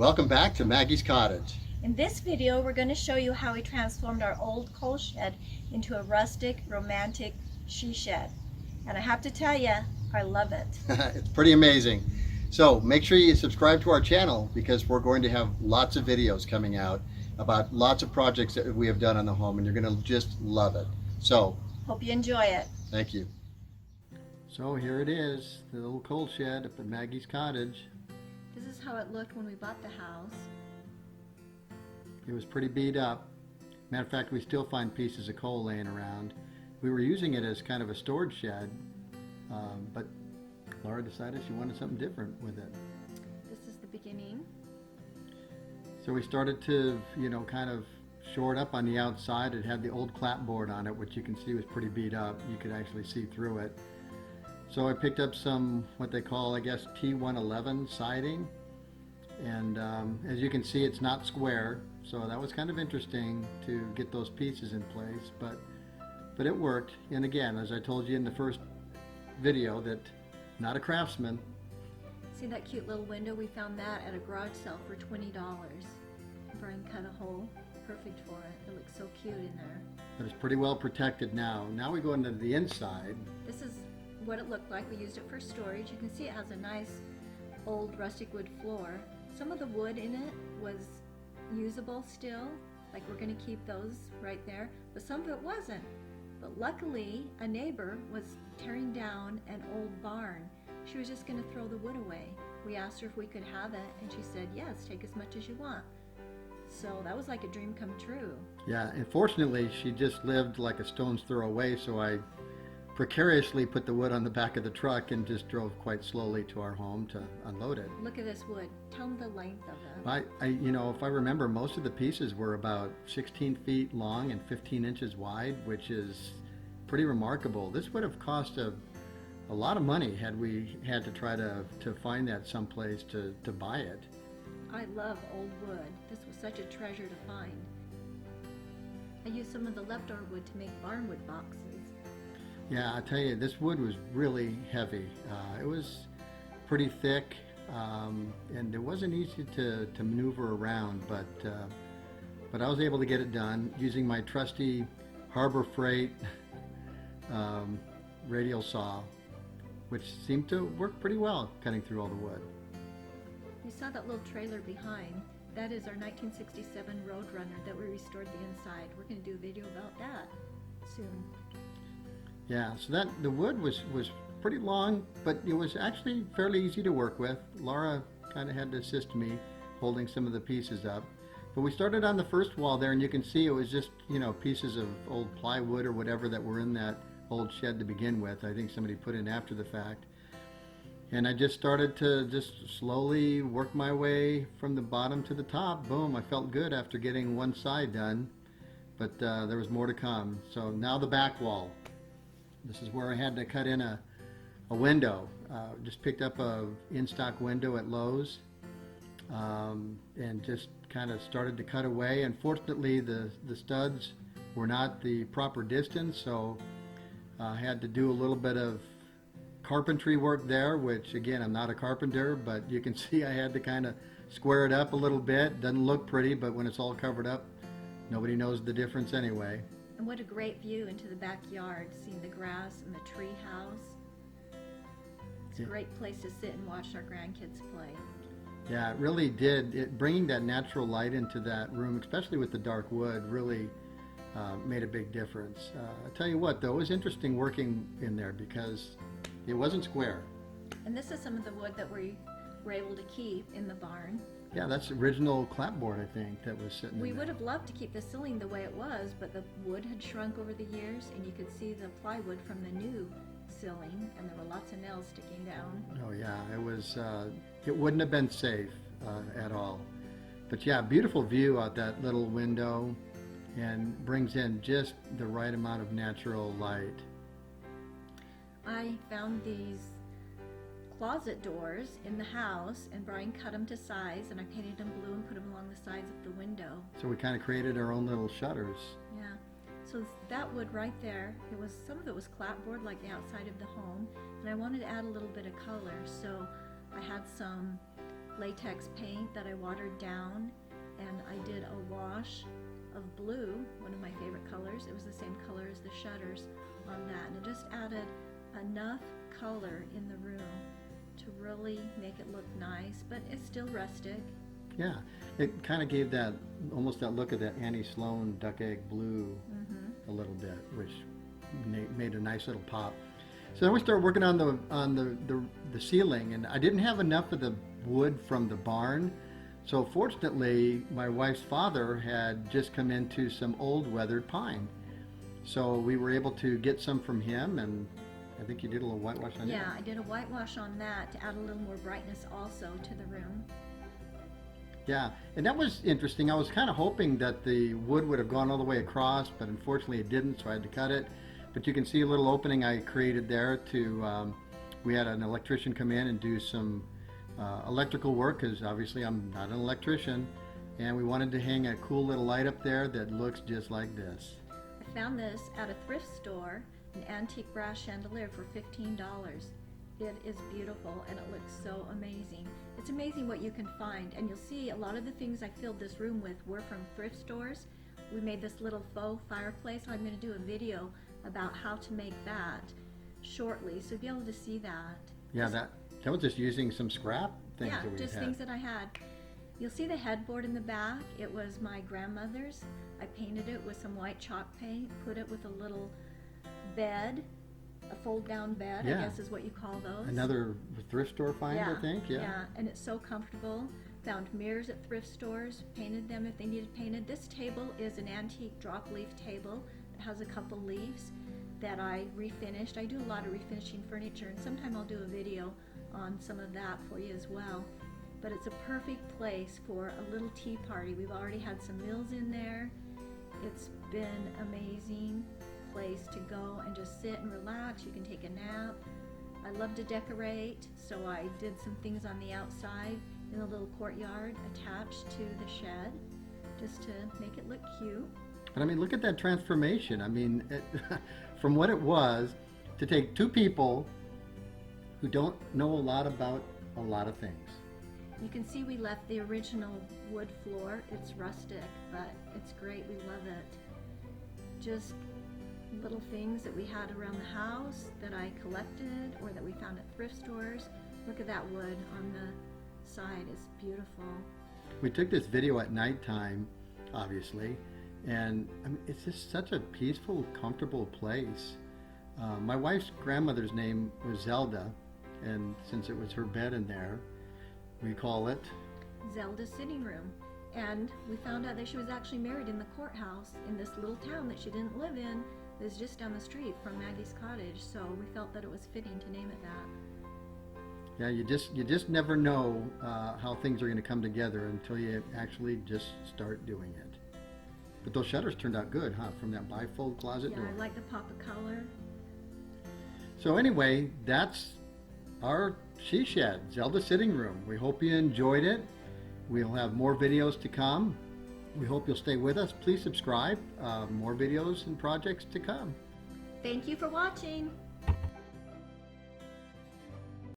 Welcome back to Maggie's Cottage. In this video, we're going to show you how we transformed our old coal shed into a rustic, romantic she shed. And I have to tell you, I love it. It's pretty amazing. So make sure you subscribe to our channel because we're going to have lots of videos coming out about lots of projects that we have done on the home, and you're going to just love it. So hope you enjoy it. thank you. So here it is, the little coal shed up at Maggie's Cottage. This is how it looked when we bought the house. It was pretty beat up. Matter of fact, we still find pieces of coal laying around. We were using it as kind of a storage shed, but Laura decided she wanted something different with it. This is the beginning. So we started to, kind of shore it up on the outside. It had the old clapboard on it, which you can see was pretty beat up. You could actually see through it. So I picked up some, what they call, I guess, T111 siding. And as you can see, it's not square. So that was kind of interesting to get those pieces in place, but it worked. And again, as I told you in the first video, that not a craftsman. See that cute little window? We found that at a garage sale for $20. Brian cut a hole, perfect for it. It looks so cute in there. But it's pretty well protected now. Now we go into the inside. This is what it looked like. We used it for storage. You can see it has a nice old rustic wood floor. Some of the wood in it was usable still, like we're going to keep those right there, but some of it wasn't. But luckily, a neighbor was tearing down an old barn. She was just going to throw the wood away. We asked her if we could have it, and she said, yes, take as much as you want. So that was like a dream come true. Yeah, and fortunately, she just lived like a stone's throw away, so I precariously put the wood on the back of the truck and just drove quite slowly to our home to unload it. Look at this wood. Tell them the length of it. If I remember, most of the pieces were about 16 feet long and 15 inches wide, which is pretty remarkable. This would have cost a lot of money had we had to try to find that someplace to buy it. I love old wood. This was such a treasure to find. I used some of the leftover wood to make Barnwood boxes. Yeah, I tell you, this wood was really heavy. It was pretty thick, and it wasn't easy to maneuver around, but I was able to get it done using my trusty Harbor Freight radial saw, which seemed to work pretty well cutting through all the wood. You saw that little trailer behind. That is our 1967 Roadrunner that we restored the inside. We're going to do a video about that soon. Yeah, so the wood was pretty long, but it was actually fairly easy to work with. Laura kind of had to assist me holding some of the pieces up. But we started on the first wall there, and you can see it was just, pieces of old plywood or whatever that were in that old shed to begin with. I think somebody put in after the fact. And I just started to just slowly work my way from the bottom to the top. Boom, I felt good after getting one side done, but there was more to come. So now the back wall. This is where I had to cut in a window. Just picked up a in-stock window at Lowe's and just kind of started to cut away. Unfortunately, the studs were not the proper distance, so I had to do a little bit of carpentry work there, which again, I'm not a carpenter, but you can see I had to kind of square it up a little bit. Doesn't look pretty, but when it's all covered up, nobody knows the difference anyway. And what a great view into the backyard, seeing the grass and the tree house. It's a great place to sit and watch our grandkids play. Yeah, it really did. Bringing that natural light into that room, especially with the dark wood, really made a big difference. I tell you what, though, it was interesting working in there because it wasn't square. And this is some of the wood that we were able to keep in the barn. Yeah, that's the original clapboard, I think, that was sitting in there. We would have loved to keep the ceiling the way it was, but the wood had shrunk over the years, and you could see the plywood from the new ceiling, and there were lots of nails sticking down. Oh yeah, it wouldn't have been safe at all. But yeah, beautiful view out that little window, and brings in just the right amount of natural light. I found these closet doors in the house, and Brian cut them to size, and I painted them blue and put them along the sides of the window. So we kind of created our own little shutters. Yeah. So that wood right there, some of it was clapboard like the outside of the home, and I wanted to add a little bit of color, so I had some latex paint that I watered down, and I did a wash of blue, one of my favorite colors. It was the same color as the shutters on that, and it just added enough color in the room to really make it look nice, but it's still rustic. Yeah, it kind of gave that, almost that look of that Annie Sloan duck egg blue a little bit, which made a nice little pop. So then we started working on the ceiling, and I didn't have enough of the wood from the barn. So fortunately, my wife's father had just come into some old weathered pine. So we were able to get some from him, and I think you did a little whitewash on it. Yeah, I did a whitewash on that to add a little more brightness also to the room. Yeah, and that was interesting. I was kind of hoping that the wood would have gone all the way across, but unfortunately it didn't, so I had to cut it. But you can see a little opening I created there to, we had an electrician come in and do some electrical work, because obviously I'm not an electrician, and we wanted to hang a cool little light up there that looks just like this. I found this at a thrift store, an antique brass chandelier for $15. It is beautiful and it looks so amazing. It's amazing what you can find, and you'll see a lot of the things I filled this room with were from thrift stores. We made this little faux fireplace. I'm going to do a video about how to make that shortly, so you'll be able to see that. Yeah, that was just using some scrap things Yeah, that we just had. things that I had. You'll see the headboard in the back. It was my grandmother's. I painted it with some white chalk paint, put it with a little bed, a fold-down bed, Yeah. I guess is what you call those. Another thrift store find, I think. Yeah, and it's so comfortable. Found mirrors at thrift stores, painted them if they needed painted. This table is an antique drop leaf table that has a couple leaves that I refinished. I do a lot of refinishing furniture, and sometime I'll do a video on some of that for you as well. But it's a perfect place for a little tea party. We've already had some meals in there. It's been amazing place to go and just sit and relax. You can take a nap. I love to decorate, so I did some things on the outside in a little courtyard attached to the shed, just to make it look cute. But I mean, look at that transformation. I mean, from what it was, to take two people who don't know a lot about a lot of things. You can see we left the original wood floor. It's rustic, but it's great. We love it. Just little things that we had around the house that I collected or that we found at thrift stores. Look at that wood on the side. It's beautiful. We took this video at nighttime, obviously, and I mean, it's just such a peaceful, comfortable place. My wife's grandmother's name was Zelda, and since it was her bed in there, we call it Zelda's sitting room. And we found out that she was actually married in the courthouse in this little town that she didn't live in. It was just down the street from Maggie's Cottage, so we felt that it was fitting to name it that. Yeah, you just never know how things are going to come together until you actually just start doing it. But those shutters turned out good, huh? From that bifold closet door. Yeah, I like the pop of color. So anyway, that's our she shed, Zelda sitting room. We hope you enjoyed it. We'll have more videos to come. We hope you'll stay with us. Please subscribe. More videos and projects to come. Thank you for watching.